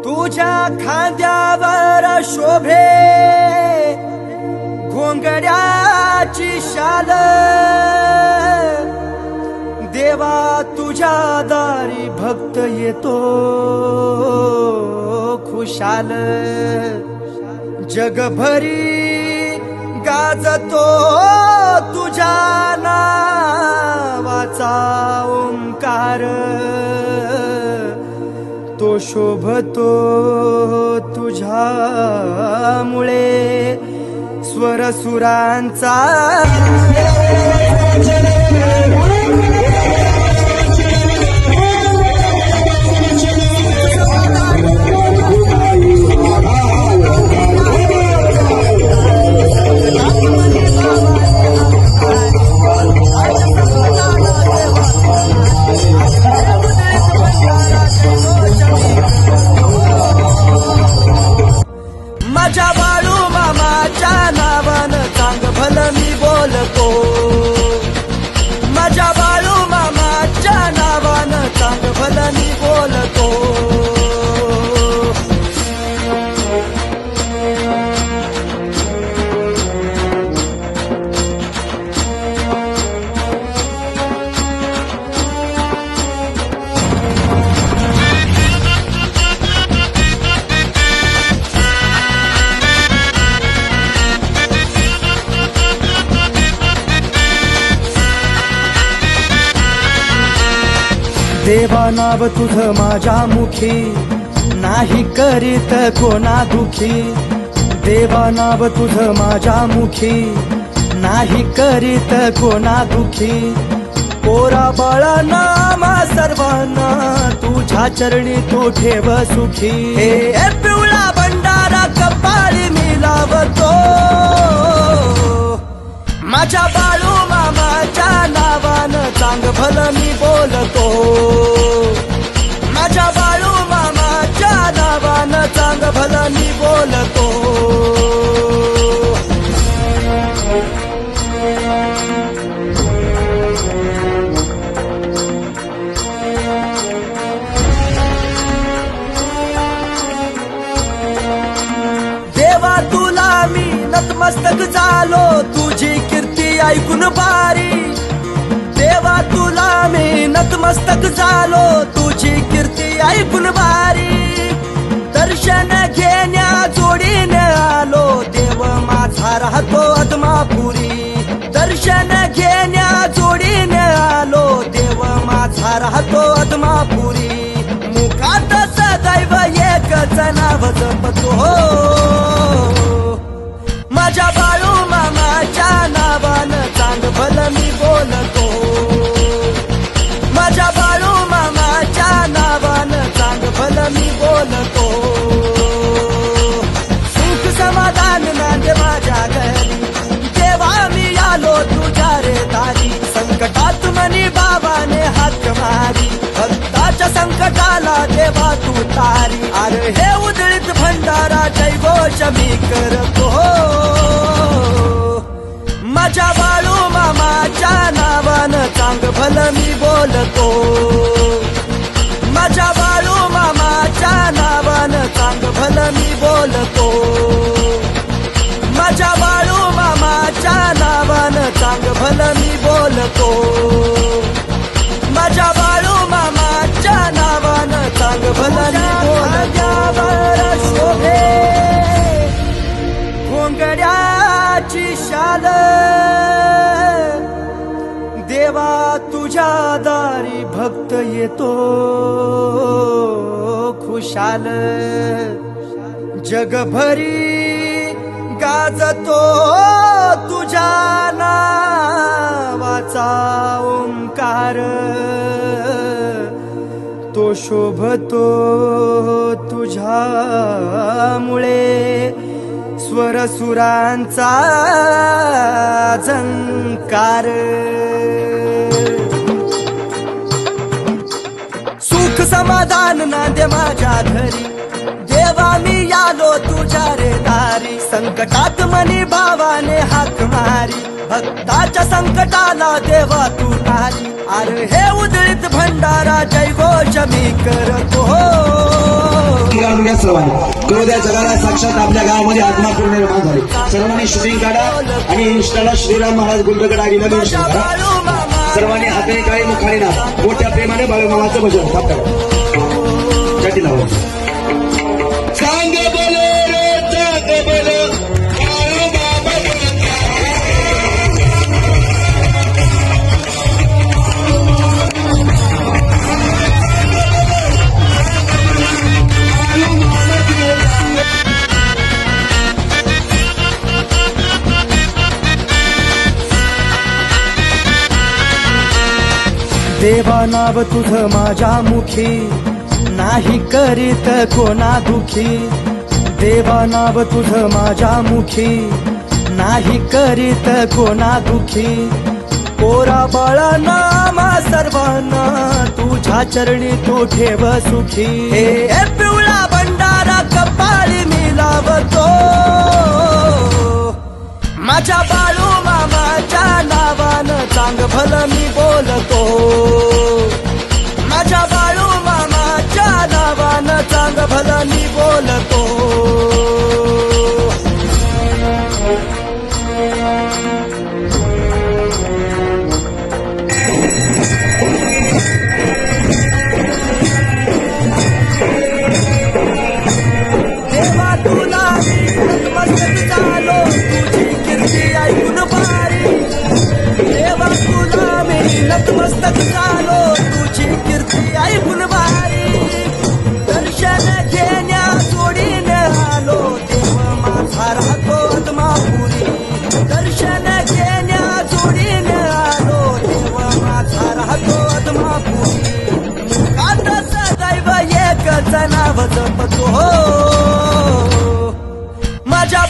तुझ्या खांद्यावर शोभे घोंगड्याची शाल, देवा तुझ्या दारी भक्त येतो खुशाल, जगभरी गाजतो तुझ्या नावाचा ओंकार, तो शोभतो तुझ्यामुळे स्वरसुरांचा। माझ्या बाळू मामाच्या नावानं चांग भलं मी बोलतो, माझ्या बाळू मामाच्या नावानं चांग भलं मी बोलतो। देवा नाव तुझं माझ्या मुखी, नाही करीत कोणा दुखी, देवा नाव तुझं माझ्या मुखी, नाही करीत कोणा दुखी, पोरा बाळा नामा सर्वांना तुझ्या चरणी तू ठेव सुखी, हे पिवळा भंडारा कपाळी मी लावतो, माझ्या बाळू मामाच्या नावानं चांग भलं मी बोलतो, माझ्या बाळू मामाच्या नावानं चांग भलं मी बोलतो। देवा तुला मी नतमस्तक झालो, तुझी कीर्ती ऐकून भारी, देवा तुला मी नतमस्तक झालो, तुझी कीर्ती ऐकून भारी, दर्शन घेण्या जोडीने आलो, देव माझा राहतो आत्मापुरी, दर्शन घेण्या जोडीने आलो, देव माझा राहतो आत्मापुरी, मुखात सदैव एकच नाव जपतो, माझ्या बाळू मामाच्या नावानं चांग भलं मी बोलतो, माझ्या बाळू मामाच्या नावानं चांग भलं मी बोलतो, सुख समाधान नांदे माझ्या घरी, देवा मी आलो तुझ्या रे दारी, संकटात मनी बाबाने हात मारी, भक्ताच्या संकटाला देवा तू तारी, अरे हे उधळीत भंडारा जयघोष मी करतो, माझ्या बाळू मामाच्या नावानं चांग भलं मी बोलतो, माझ्या बाळू मामाच्या नावानं चांग भलं मी बोलतो, माझ्या बाळू मामाच्या नावानं चांग भलं मी बोलतो, माझ्या बाळू मामाच्या नावानं चांग भलं मी बोलतो, शोभे घोंगड्याची शाल, देवा तुझ्या दारी भक्त येतो खुशाल, जगभरी गाजतो तुझ्या नावाचा ओंकार, तो शोभतो तुझ्यामुळे स्वरसुरांचा झंकार, सुख समाधान नांदे माझ्या घरी, देवा मी आलो तुझ्या रे दारी, संकटात मनी भावाने हाक मारी, भक्ताच्या संकटाला देवा तू तारी, अरे हे उधळीत भंडारा जयघोष मी करतो। सर्वांनी तो उद्या जगाला साक्षात आपल्या गावामध्ये आत्मापूर्ण निर्माण झाले. सर्वांनी शूटिंग काढा आणि इंस्टाला श्रीराम महाराज गुंडगड आगीला मेन्शन करा. सर्वांनी हाते काळी मुखाने ना मोठ्या प्रेमाने बाळूमामाचं भजन थांबा चटी लावा. सांग बोले रे सांग बोले देवा नाव तुझं माझ्या मुखी नाही करीत कोणा दुखी. देवा नाव तुझं माझ्या मुखी नाही करीत कोणा दुखी. पोरा बाळा नामा सर्वांना तुझ्या चरणी तू ठेव सुखी. हे पिवळा भंडारा कपाळी मी लावतो माझ्या बाळू मामाच्या नावानं चांग भलं मी बोलतो. माझ्या बाळू मामाच्या नावानं चांग भलं मी बोलतो. देवा तुला मी नतमस्तक झालो तुझी कीर्ती ऐकून भारी. देवा तुला मी नतमस्तक झालो तुझी कीर्ती ऐकून भारी. दर्शन घेण्या जोडीने आलो देव माझा राहतो आत्मापुरी. दर्शन घेण्या जोडीने आलो देव माझा राहतो आत्मापुरी. आता सदैव एकच नाव जपतो माझ्या